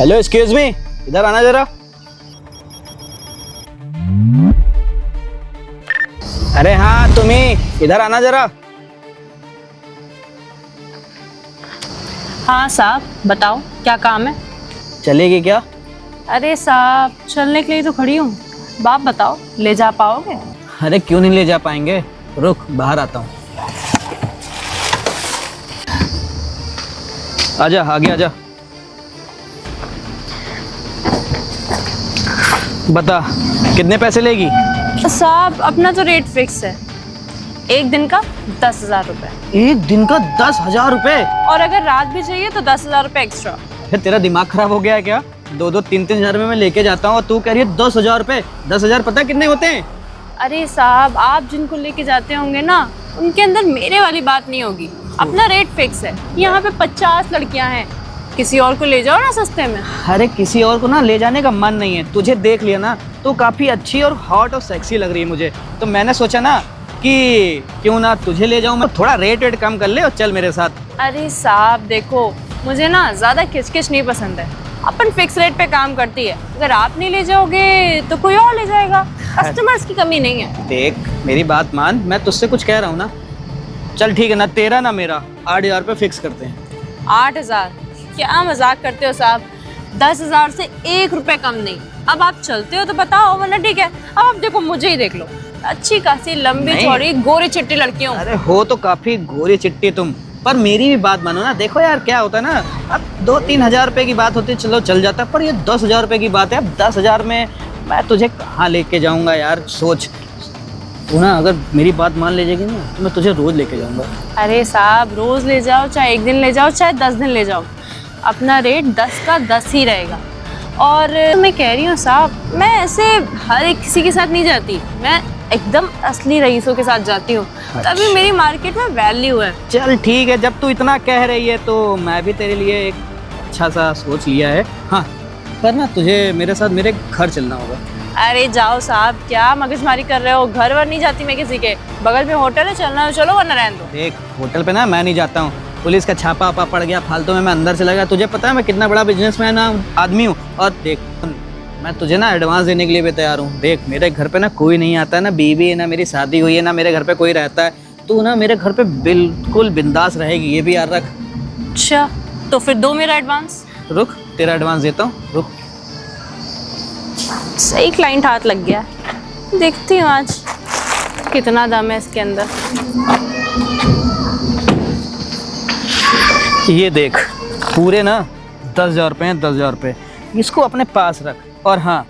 Hello, excuse me, इधर आना जरा। अरे हाँ तुम्ही, इधर आना जरा। हाँ साहब, बताओ क्या काम है। चलेगी क्या? अरे साहब, चलने के लिए तो खड़ी हूँ। बाप बताओ, ले जा पाओगे? अरे क्यों नहीं ले जा पाएंगे, रुक बाहर आता हूँ। आजा, आगे आजा। बता कितने पैसे लेगी? साहब अपना तो रेट फिक्स है, एक दिन का 10,000 रुपये। एक दिन का 10,000 रुपए? और अगर रात भी चाहिए तो 10,000 रुपये एक्स्ट्रा। फिर तेरा दिमाग खराब हो गया है क्या? 2-3 हजार में मैं लेके जाता हूँ और तू कह रही है 10,000 रुपए। 10,000 पता है कितने होते हैं? अरे साहब, आप जिनको लेके जाते होंगे ना, उनके अंदर मेरे वाली बात नहीं होगी। अपना रेट फिक्स है। यहाँ पे 50 लड़कियाँ हैं, किसी और को ले जाओ ना सस्ते में। अरे किसी और को ना ले जाने का मन नहीं है, तुझे देख लिया ना तो काफी अच्छी और हॉट और सेक्सी लग रही है मुझे, तो मैंने सोचा ना कि क्यों ना तुझे ले जाऊं मैं। थोड़ा रेट कम कर ले और चल मेरे साथ। अरे साहब देखो, मुझे ना ज़्यादा किचकिच नहीं पसंद है। अपन फिक्स रेट पे काम करती है, अगर आप नहीं ले जाओगे तो कोई और ले जाएगा। कस्टमर्स की कमी नहीं है। देख मेरी बात मान, मैं तुझसे कुछ कह रहा हूँ ना। चल ठीक है ना, तेरा ना मेरा 8,000 रुपये फिक्स करते हैं। 8,000? क्या मजाक करते हो साहब, 10,000 से 1 रुपये कम नहीं। अब आप चलते हो तो बताओ, वरना ठीक है। अब आप देखो, मुझे ही देख लो, अच्छी खासी लंबी चौड़ी गोरी चिट्टी लड़कियों। अरे हो तो काफी गोरी चिट्टी तुम, पर मेरी भी बात मानो ना। देखो यार क्या होता है ना, अब 2-3 हजार रुपए की बात होती है चलो चल जाता, पर ये 10,000 रुपए की बात है। अब 10,000 में मैं तुझे कहाँ लेके जाऊंगा यार, सोच तू ना। अगर मेरी बात मान ले जाएगी ना तो मैं तुझे रोज लेके जाऊंगा। अरे साहब, रोज ले जाओ, चाहे एक दिन ले जाओ, चाहे 10 दिन ले जाओ, अपना रेट 10 का 10 ही रहेगा। और मैं कह रही हूँ साहब, मैं ऐसे हर एक किसी के साथ नहीं जाती, मैं एकदम असली रईसों के साथ जाती हूँ। तभी मेरी मार्केट में वैल्यू है। चल ठीक है, जब तू इतना कह रही है तो मैं भी तेरे लिए एक अच्छा सा सोच लिया है। हाँ, पर ना तुझे मेरे साथ मेरे घर चलना होगा। अरे जाओ साहब, क्या मगजमारी कर रहे हो? घर वर नहीं जाती मैं किसी के, बगल में होटल है, चलना है चलो वरना रहने दो। देख होटल पे ना मैं नहीं जाता हूँ, पुलिस का छापा वापा पड़ गया फालतू में, मैं अंदर चला गया। तुझे पता है मैं कितना बड़ा बिजनेसमैन आदमी हूँ। और देख मैं तुझे ना एडवांस देने के लिए भी तैयार हूँ। देख मेरे घर पे ना कोई नहीं आता, ना बीवी है, ना मेरी शादी हुई है, ना मेरे घर पे कोई रहता है। तू ना मेरे घर पे बिल्कुल बिंदास रहेगी, ये भी याद रख। अच्छा तो फिर दो मेरा एडवांस। रुक तेरा एडवांस देता हूँ, रुक। सही क्लाइंट हाथ लग गया, देखती हूँ आज कितना दम है इसके अंदर। ये देख पूरे ना 10,000 रुपये हैं, 10,000 रुपये, इसको अपने पास रख। और हाँ,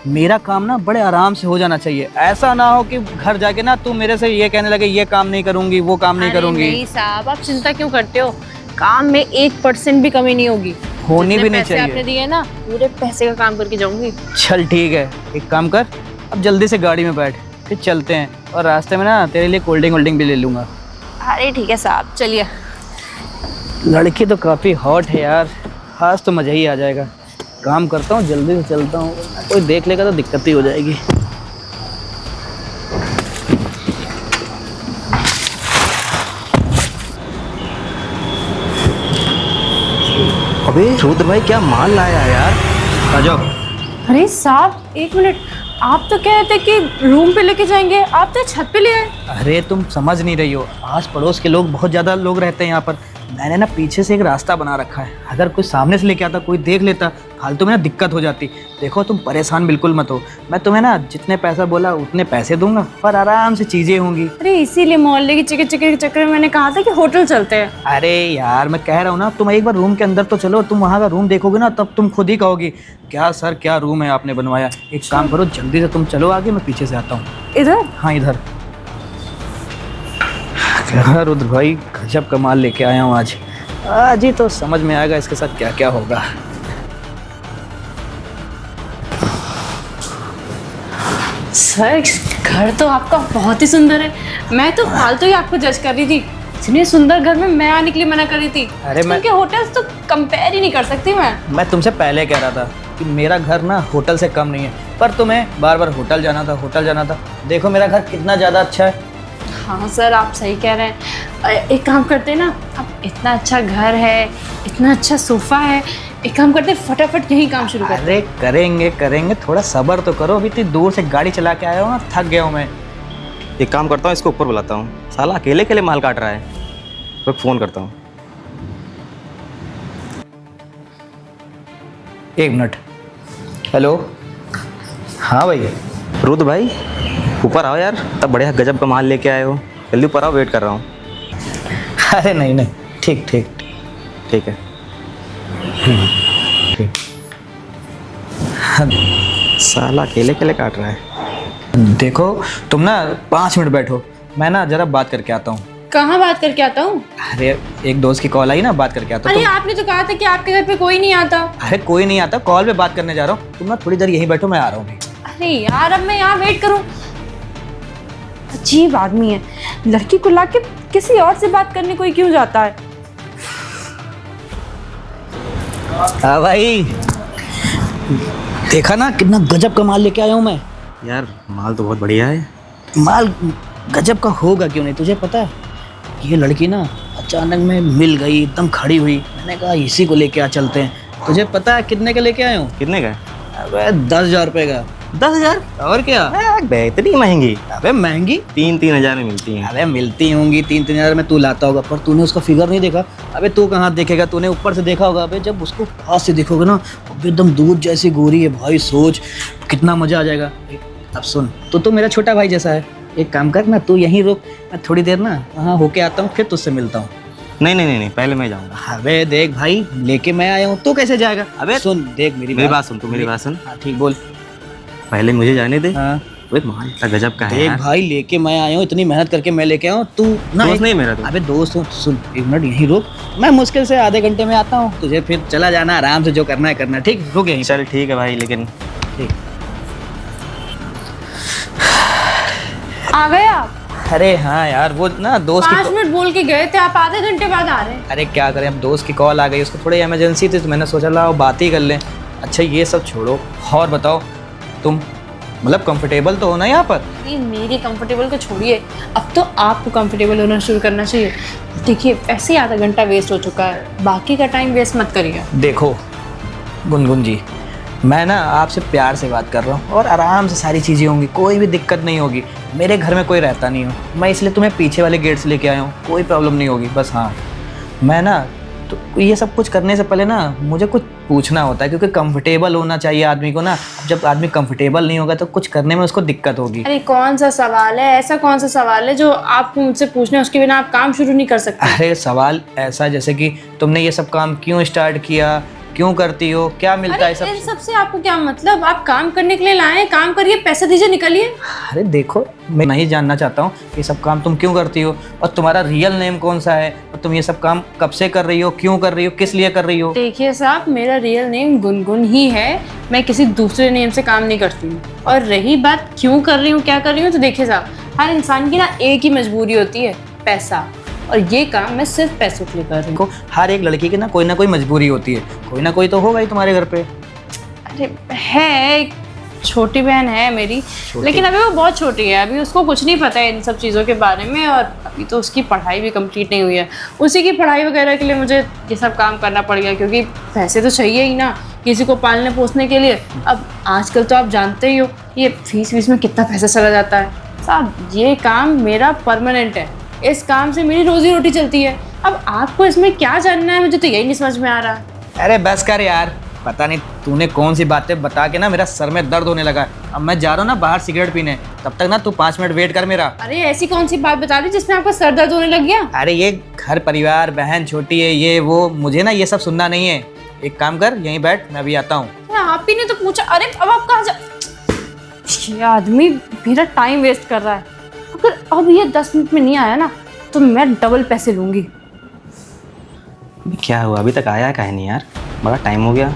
मेरा काम ना बड़े आराम से हो जाना चाहिए। ऐसा ना हो कि घर जाके ना तू मेरे से ये कहने लगे ये काम नहीं करूँगी, वो काम नहीं करूँगी। नहीं साहब, आप चिंता क्यों करते हो, काम में 1% भी कमी नहीं होगी। होनी भी नहीं चाहिए। आपने दिए ना, पूरे पैसे का काम करके जाऊंगी। चल ठीक है, एक काम कर, अब जल्दी से गाड़ी में बैठ, फिर चलते हैं। और रास्ते में ना तेरे लिए कोल्ड ड्रिंक भी ले लूँगा। अरे ठीक है साहब, चलिए। लड़की तो काफ़ी हॉट है यार, आज तो मज़ा ही आ जाएगा। काम करता हूँ, जल्दी से चलता हूँ, कोई देख लेगा तो दिक्कत ही हो जाएगी। अबे रुद्र भाई क्या माल लाया यार, आ जाओ। अरे साहब एक मिनट, आप तो कह रहे थे कि रूम पे लेके जाएंगे, आप तो छत पे ले आए। अरे तुम समझ नहीं रही हो, आस पड़ोस के लोग बहुत ज़्यादा लोग रहते हैं यहाँ पर। मैंने ना पीछे से एक रास्ता बना रखा है, अगर कोई सामने से लेके आता, कोई देख लेता, फालतू में ना दिक्कत हो जाती। देखो तुम परेशान बिल्कुल मत हो, मैं तुम्हें ना जितने पैसा बोला उतने पैसे दूंगा, पर आराम से चीज़ें होंगी। अरे इसीलिए मोहल्ले की चिकन चिकन के चक्कर में मैंने कहा था कि होटल चलते हैं। अरे यार मैं कह रहा हूँ ना, तुम एक बार रूम के अंदर तो चलो, तुम वहाँ का रूम देखोगे ना तब तुम खुद ही कहोगी क्या सर क्या रूम है आपने बनवाया। एक काम करो, जल्दी से तुम चलो आगे, मैं पीछे से आता हूँ। इधर? हाँ इधर। क्या रुद्र भाई गजब कमाल लेके आया हूँ आज। आज ही तो समझ में आएगा इसके साथ क्या क्या होगा। सर घर तो आपका बहुत ही सुंदर है, मैं तो फालतू ही आपको जज कर रही थी। इतने सुंदर घर में मैं आने के लिए मना कर रही थी। अरे मैं उनके होटल्स तो कंपेयर ही नहीं कर सकती मैं तुमसे पहले कह रहा था कि मेरा घर ना होटल से कम नहीं है, पर तुम्हें बार बार होटल जाना था, होटल जाना था। देखो मेरा घर कितना ज़्यादा अच्छा है। हाँ सर आप सही कह रहे हैं। एक काम करते हैं ना, अब इतना अच्छा घर है, इतना अच्छा सोफ़ा है, एक काम करते हैं, फटाफट यही काम शुरू करते अरे करेंगे करेंगे, थोड़ा सब्र तो करो। अभी इतनी दूर से गाड़ी चला के आया हूँ ना, थक गया हूँ मैं। एक काम करता हूँ, इसको ऊपर बुलाता हूँ, साला अकेले अकेले माल काट रहा है। तो फ़ोन करता हूँ। 1 मिनट। हेलो, हाँ भैया। रुद भाई, ऊपर आओ यार, तब बढ़िया गजब का माल लेके आए हो। जल्दी ऊपर आओ, वेट कर रहा हूँ। अरे नहीं नहीं, ठीक ठीक ठीक है। ठीक। साला अकेले अकेले काट रहा है। देखो तुम ना 5 मिनट बैठो, मैं ना जरा बात करके आता हूँ। कहाँ बात करके आता हूँ? अरे एक दोस्त की कॉल आई ना, बात करके आता हूँ। अरे आपने तो कहा था कि आपके घर पे कोई नहीं आता। अरे कोई नहीं आता, कॉल पे बात करने जा रहा हूँ। तुम ना थोड़ी देर यहीं बैठो, मैं आ रहा हूँ। अरे यार, अब मैं यहाँ वेट करूँ? अजीब आदमी है, लड़की को लाके किसी और से बात करने कोई क्यों जाता है? हाँ भाई, देखा ना कितना गजब का माल लेके आया हूँ मैं। यार माल तो बहुत बढ़िया है। माल गजब का होगा क्यों नहीं, तुझे पता है? ये लड़की ना अचानक में मिल गई, एकदम खड़ी हुई। मैंने कहा इसी को लेके आ चलते हैं। तुझे पता है कितने का लेके आया हूँ? कितने का? अबे 10,000 रुपये का। 10,000? और क्या? इतनी महंगी? अबे महंगी 3-3 हज़ार में मिलती हैं। अबे मिलती होंगी 3-3 हज़ार में, तू लाता होगा, पर तूने उसका फिगर नहीं देखा। अबे तू कहाँ देखेगा, तूने ऊपर से देखा होगा। अबे जब उसको पास से देखोगे ना, अबे एकदम दूध जैसी गोरी है भाई, सोच कितना मजा आ जाएगा। अब सुन, तो मेरा छोटा भाई जैसा है। एक काम कर ना, तू यहीं रुक, मैं थोड़ी देर ना वहाँ होके आता हूँ, फिर तुझसे मिलता हूँ। नहीं, पहले मैं जाऊँगा। अबे देख भाई, लेके मैं आया हूँ, तू कैसे जाएगा? अबे सुन, देख मेरी बात सुन, तू मेरी बात सुन। हाँ ठीक, बोल। पहले मुझे जाने दे। हाँ वे माल इतना गजब का है देख यार। भाई, लेके मैं आया हूँ, इतनी मेहनत करके मैं लेके आया हूँ। तू ना दोस्त नहीं मेरा तो। अबे दोस्त हूँ, सुन 1 मिनट यहीं रुक, मैं मुश्किल से आधे घंटे में आता हूँ। तुझे फिर चला जाना, आराम से जो करना है करना। ठीक, रुक यहीं। चल ठीक है भाई, लेकिन ठीक। आ गए आप? अरे हाँ यार, वो ना दोस्त 5 मिनट बोल के गए थे, आप आधे घंटे बाद आ रहे हैं। अरे क्या करें, अब दोस्त की कॉल आ गई, उसको थोड़ी इमरजेंसी थी, तो मैंने सोचा ला बात ही कर लें। अच्छा ये सब छोड़ो, और बताओ तुम, मतलब कंफर्टेबल तो हो ना यहाँ पर? नहीं, मेरी कंफर्टेबल को छोड़िए, अब तो आपको कंफर्टेबल होना शुरू करना चाहिए। देखिए, ऐसे ही आधा घंटा वेस्ट हो चुका है, बाकी का टाइम वेस्ट मत करिए। देखो गुनगुन जी, मैं ना आपसे प्यार से बात कर रहा हूँ, और आराम से सारी चीज़ें होंगी, कोई भी दिक्कत नहीं होगी। मेरे घर में कोई रहता नहीं हो, मैं इसलिए तुम्हें पीछे वाले गेट से लेके आया हूँ, कोई प्रॉब्लम नहीं होगी। बस हाँ, मैं ना तो ये सब कुछ करने से पहले ना मुझे कुछ पूछना होता है, क्योंकि कंफर्टेबल होना चाहिए आदमी को ना। अब जब आदमी कंफर्टेबल नहीं होगा तो कुछ करने में उसको दिक्कत होगी। अरे कौन सा सवाल है, ऐसा कौन सा सवाल है जो आपको मुझसे पूछना है, उसके बिना आप काम शुरू नहीं कर सकते? अरे सवाल ऐसा, जैसे कि तुमने ये सब काम क्यों स्टार्ट किया, क्यों करती हो, क्या मिलता है अरे इन सब? सबसे आपको क्या मतलब? आप काम करने के लिए लाए हैं, काम करिए, पैसा दीजिए, निकलिए। अरे देखो, मैं नहीं जानना चाहता हूँ ये सब काम तुम क्यों करती हो, और तुम्हारा रियल नेम कौन सा है, और तुम ये सब काम कब से कर रही हो, क्यों कर रही हो, किस लिए कर रही हो? देखिए साहब, मेरा रियल नेम गुनगुन ही है, मैं किसी दूसरे नेम से काम नहीं करती हूँ। और रही बात क्यों कर रही हूँ, क्या कर रही हूँ, तो देखिए साहब, हर इंसान की ना एक ही मजबूरी होती है, पैसा। और ये काम मैं सिर्फ पैसों के लिए कर रही हूँ। देखो, हर एक लड़की की ना कोई मजबूरी होती है, कोई ना कोई तो होगा ही तुम्हारे घर पे। अरे है, एक छोटी बहन है मेरी, लेकिन अभी वो बहुत छोटी है, अभी उसको कुछ नहीं पता है इन सब चीज़ों के बारे में, और अभी तो उसकी पढ़ाई भी कंप्लीट नहीं हुई है। उसी की पढ़ाई वगैरह के लिए मुझे ये सब काम करना पड़ गया, क्योंकि पैसे तो चाहिए ही ना किसी को पालने पोसने के लिए। अब आजकल तो आप जानते ही हो, ये फीस में कितना पैसा चला जाता है साहब। ये काम मेरा परमानेंट है, इस काम से मेरी रोजी रोटी चलती है। अब आपको इसमें क्या जानना है, मुझे तो यही नहीं समझ में आ रहा। अरे बस कर यार, पता नहीं तूने कौन सी बातें बता के ना मेरा सर में दर्द होने लगा। अब मैं जा रहा हूँ ना बाहर सिगरेट पीने, तब तक ना तू 5 मिनट वेट कर मेरा। अरे ऐसी कौन सी बात बता दी जिसमें आपका सर दर्द होने लग गया? अरे ये घर परिवार, बहन छोटी है, ये वो, मुझे ना ये सब सुनना नहीं है। एक काम कर, यहीं बैठ, मैं अभी आता हूँ। आप ही ने तो पूछा। अरे अब आप कहाँ जा, ये आदमी मेरा टाइम वेस्ट कर रहा है। अगर अब ये 10 मिनट में नहीं आया ना, तो मैं डबल पैसे लूंगी। क्या हुआ, अभी तक आया काहे नहीं यार, बड़ा टाइम हो गया।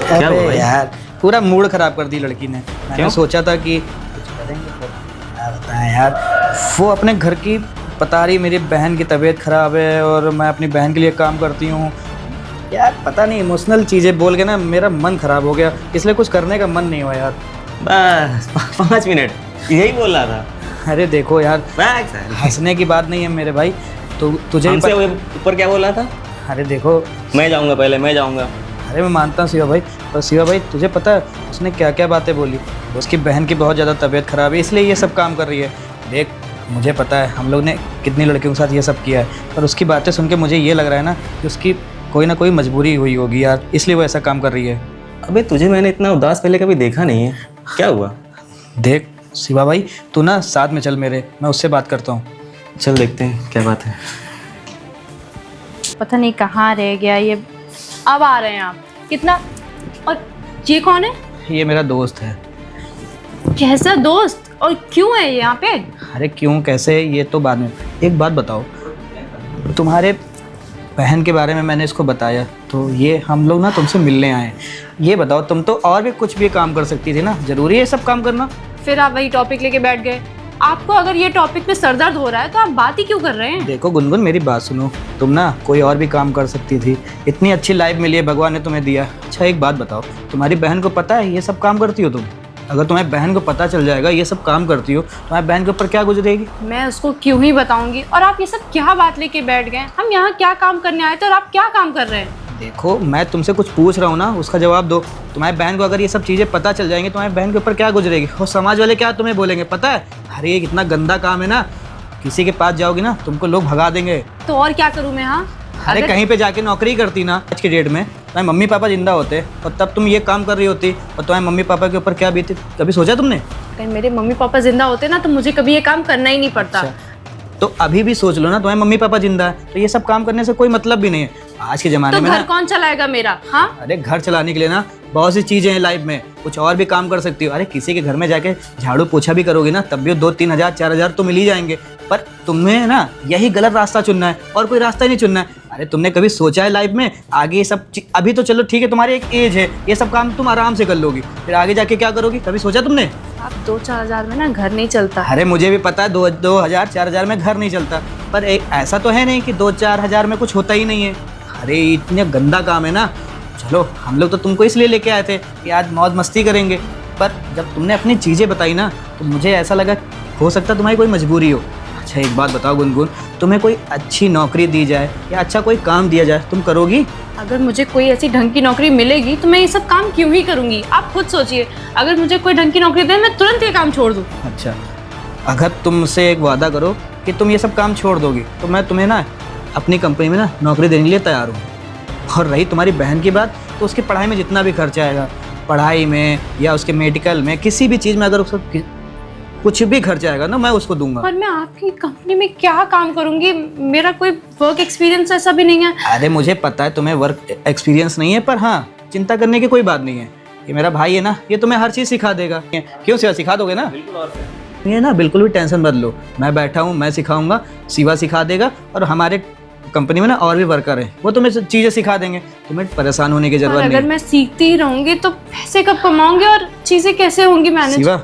क्या हुआ भाई? यार पूरा मूड खराब कर दी लड़की ने। मैंने क्यों? सोचा था कि कुछ करेंगे, फिर क्या बताएं यार। वो अपने घर की बता रही मेरी बहन की तबीयत खराब है, और मैं अपनी बहन के लिए काम करती हूँ। यार पता नहीं, इमोशनल चीज़ें बोल के ना मेरा मन खराब हो गया, इसलिए कुछ करने का मन नहीं हुआ यार। बस 5 मिनट यही बोल रहा था। अरे देखो यार, बैग सर। हंसने की बात नहीं है मेरे भाई, तो तुझे भी हमसे वो ऊपर क्या बोला था? अरे देखो, मैं जाऊँगा, पहले मैं जाऊँगा। अरे मैं मानता हूँ शिवा भाई, पर शिवा भाई तुझे पता है उसने क्या क्या बातें बोली। उसकी बहन की बहुत ज़्यादा तबीयत ख़राब है, इसलिए ये सब काम कर रही है। देख, मुझे पता है हम लोग ने कितनी लड़कियों के साथ ये सब किया है, पर उसकी बातें सुन के मुझे ये लग रहा है ना कि उसकी कोई ना कोई मजबूरी हुई होगी यार, इसलिए वो ऐसा काम कर रही है। अबे तुझे मैंने इतना उदास पहले कभी देखा नहीं है, क्या हुआ? देख शिवा भाई, तू ना साथ में चल मेरे, मैं उससे बात करता हूँ। चल देखते हैं क्या बात है। पता नहीं कहाँ रह गया ये। अब आ रहे हैं आप, कितना। और ये कौन है? ये मेरा दोस्त है। कैसा दोस्त और क्यों है ये यहाँ पे? अरे क्यों कैसे ये तो बाद में। एक बात बताओ, तुम्हारे बहन के बारे में मैंने इसको बताया तो ये हम लोग ना तुमसे मिलने आए। ये बताओ, तुम तो और भी कुछ भी काम कर सकती थी ना, ज़रूरी है सब काम करना? फिर आप वही टॉपिक लेके बैठ गए। आपको अगर ये टॉपिक पे सरदर्द हो रहा है तो आप बात ही क्यों कर रहे हैं? देखो गुनगुन, मेरी बात सुनो, तुम ना कोई और भी काम कर सकती थी। इतनी अच्छी लाइफ मिली है, भगवान ने तुम्हें दिया। अच्छा एक बात बताओ, तुम्हारी बहन को पता है ये सब काम करती हो तुम? अगर तुम्हारी बहन को पता चल जाएगा ये सब काम करती हो, तुम्हारी बहन के ऊपर क्या गुजरेगी? मैं उसको क्यों ही बताऊंगी। और आप ये सब क्या बात लेके बैठ गए? हम यहाँ क्या काम करने आए थे और आप क्या काम कर रहे हैं? देखो, मैं तुमसे कुछ पूछ रहा हूँ ना, उसका जवाब दो। तुम्हारी बहन को अगर ये सब चीज़ें पता चल जाएंगी, तुम्हारी बहन के ऊपर क्या गुजरेगी और समाज वाले क्या तुम्हें बोलेंगे पता है? अरे ये कितना गंदा काम है ना, किसी के पास जाओगी ना तुमको लोग भगा देंगे। तो और क्या करूँ मैं? हाँ, अरे कहीं पे जाके नौकरी करती ना आज के डेट में, तुम्हारे मम्मी पापा जिंदा होते और तब तुम ये काम कर रही होती, और तुम्हारे मम्मी पापा के ऊपर क्या बीती, कभी सोचा तुमने? अगर मेरे मम्मी पापा जिंदा होते ना तो मुझे कभी ये काम करना ही नहीं पड़ता। तो अभी भी सोच लो ना, तुम्हारे मम्मी पापा जिंदा है तो ये सब काम करने से कोई मतलब भी नहीं है आज के ज़माने तो में घर ना। कौन चलाएगा मेरा? हाँ, अरे घर चलाने के लिए ना बहुत सी चीज़ें हैं लाइफ में, कुछ और भी काम कर सकती हो। अरे किसी के घर में जाके झाड़ू पोछा भी करोगे ना, तब भी 2-3 हज़ार 4 हज़ार तो मिल ही जाएंगे। पर तुम्हें ना यही गलत रास्ता चुनना है और कोई रास्ता ही नहीं चुनना है। अरे तुमने कभी सोचा है लाइफ में आगे ये सब अभी तो चलो ठीक है, तुम्हारी एक एज है, ये सब काम तुम आराम से कर लोगी, फिर आगे जाके क्या करोगी, कभी सोचा तुमने? आप 2-4 हज़ार में ना घर नहीं चलता। अरे मुझे भी पता है 2-2 हज़ार 4 हज़ार में घर नहीं चलता, पर एक ऐसा तो है नहीं कि 2-4 हज़ार में कुछ होता ही नहीं है। अरे इतने गंदा काम है ना। चलो हम लोग तो तुमको इसलिए लेके आए थे कि आज मौज मस्ती करेंगे, पर जब तुमने अपनी चीज़ें बताई ना तो मुझे ऐसा लगा हो सकता तुम्हारी कोई मजबूरी हो। अच्छा एक बात बताओ गुनगुन, तुम्हें कोई अच्छी नौकरी दी जाए या अच्छा कोई काम दिया जाए, तुम करोगी? अगर मुझे कोई ऐसी ढंग की नौकरी मिलेगी तो मैं ये सब काम क्यों ही करूँगी? आप खुद सोचिए, अगर मुझे कोई ढंग की नौकरी दे मैं तुरंत ये काम छोड़ दूँ। अच्छा, अगर तुमसे एक वादा करो कि तुम ये सब काम छोड़ दोगी तो मैं तुम्हें ना अपनी कंपनी में ना नौकरी देने के लिए तैयार हूँ। और रही तुम्हारी बहन की बात, तो उसकी पढ़ाई में जितना भी खर्चा आएगा, पढ़ाई में या उसके मेडिकल में किसी भी चीज़ में अगर उसको कुछ भी खर्चा आएगा ना मैं उसको दूंगा। पर मैं आपकी कंपनी में क्या काम करूँगी? मेरा कोई वर्क एक्सपीरियंस ऐसा भी नहीं है। अरे मुझे पता है तुम्हें वर्क एक्सपीरियंस नहीं है, पर हाँ चिंता करने की कोई बात नहीं है। ये मेरा भाई है ना, ये तुम्हें हर चीज़ सिखा देगा। क्यों शिवा, सिखा दोगे ना? ये ना बिल्कुल भी टेंशन मत लो, मैं बैठा हूँ, मैं सिखाऊंगा, शिवा सिखा देगा। और हमारे कंपनी में ना और भी वर्कर हैं, वो तुम्हें चीज़ें सिखा देंगे, तुम्हें परेशान होने की और जरूरत अगर नहीं। मैं सीखती ही रहूँगी तो पैसे कब कमाऊंगी और चीज़ें कैसे होंगी मैनेज? शिवा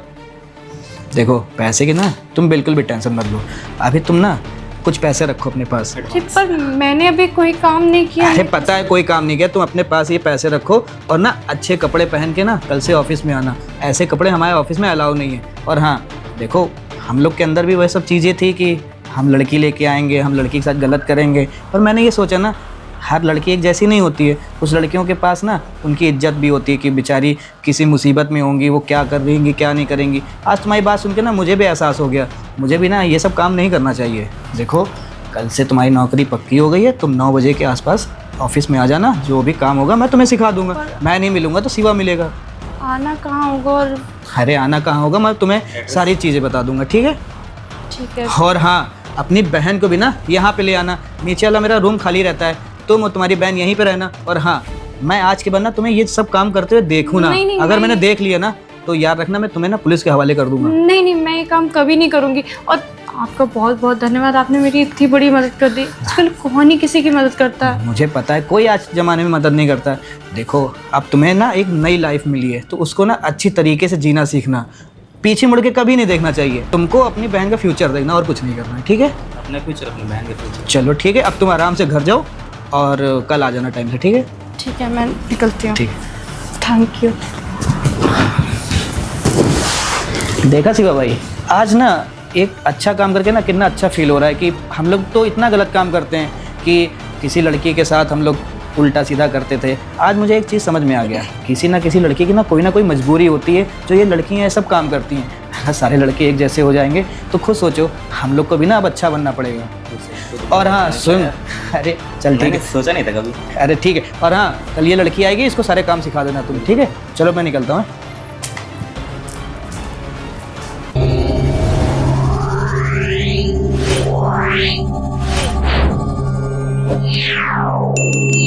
देखो, पैसे की ना तुम बिल्कुल भी टेंशन मत लो, अभी तुम ना कुछ पैसे रखो अपने पास। पर मैंने अभी कोई काम नहीं किया। अरे पता है कोई काम नहीं किया, तुम अपने पास ये पैसे रखो और ना अच्छे कपड़े पहन के ना कल से ऑफिस में आना। ऐसे कपड़े हमारे ऑफिस में अलाउ नहीं है। और हाँ देखो, हम लोग के अंदर भी वह सब चीज़ें थी कि हम लड़की लेके आएंगे, हम लड़की के साथ गलत करेंगे, पर मैंने ये सोचा ना हर लड़की एक जैसी नहीं होती है। कुछ लड़कियों के पास ना उनकी इज्जत भी होती है कि बेचारी किसी मुसीबत में होंगी, वो क्या कर रही क्या नहीं करेंगी। आज तुम्हारी बात सुन के ना मुझे भी एहसास हो गया, मुझे भी ना ये सब काम नहीं करना चाहिए। देखो कल से तुम्हारी नौकरी पक्की हो गई है, तुम 9 बजे के आसपास ऑफिस में आ जाना, जो भी काम होगा मैं तुम्हें सिखा दूंगा। मैं नहीं मिलूंगा तो शिवा मिलेगा। आना कहाँ होगा? और अरे आना कहाँ होगा, मैं तुम्हें सारी चीज़ें बता दूंगा, ठीक है? ठीक है। और हाँ, अपनी बहन को भी ना यहाँ पे ले आना, नीचे वाला मेरा रूम खाली रहता है, तुम और तुम्हारी बहन यहीं पे रहना। और हाँ, मैं आज के बाद ना तुम्हें ये सब काम करते हुए देखूँ ना, अगर मैंने देख लिया ना तो याद रखना मैं तुम्हें ना पुलिस के हवाले कर दूंगा। नहीं नहीं, मैं ये काम कभी नहीं करूँगी। और आपका बहुत बहुत धन्यवाद, आपने मेरी इतनी बड़ी मदद कर दी। आजकल कौन ही किसी की मदद करता है। मुझे पता है कोई आज ज़माने में मदद नहीं करता है। देखो अब तुम्हें ना एक नई लाइफ मिली है, तो उसको ना अच्छी तरीके से जीना सीखना, पीछे मुड़ के कभी नहीं देखना चाहिए। तुमको अपनी बहन का फ्यूचर देखना और कुछ नहीं करना, ठीक है? अपना फ्यूचर, अपनी बहन का फ्यूचर। चलो ठीक है, अब तुम आराम से घर जाओ और कल आ जाना टाइम से, ठीक है? ठीक है, मैं निकलती हूँ। ठीक है। Thank you. देखा शिवा भाई, आज ना एक अच्छा काम करके ना कितना अच्छा फील हो रहा है कि हम लोग तो इतना गलत काम करते हैं कि किसी लड़की के साथ हम लोग उल्टा सीधा करते थे। आज मुझे एक चीज़ समझ में आ गया, किसी ना किसी लड़की की ना कोई मजबूरी होती है जो ये लड़कियां ये सब काम करती हैं। अगर सारे लड़के एक जैसे हो जाएंगे तो खुद सोचो हम लोग को भी ना अब अच्छा बनना पड़ेगा। और हाँ सुन, अरे चल ठीक है, सोचा नहीं था कभी। अरे ठीक है। और हाँ कल ये लड़की आएगी, इसको सारे काम सिखा देना तुम, ठीक है? चलो मैं निकलता हूँ। Yeah.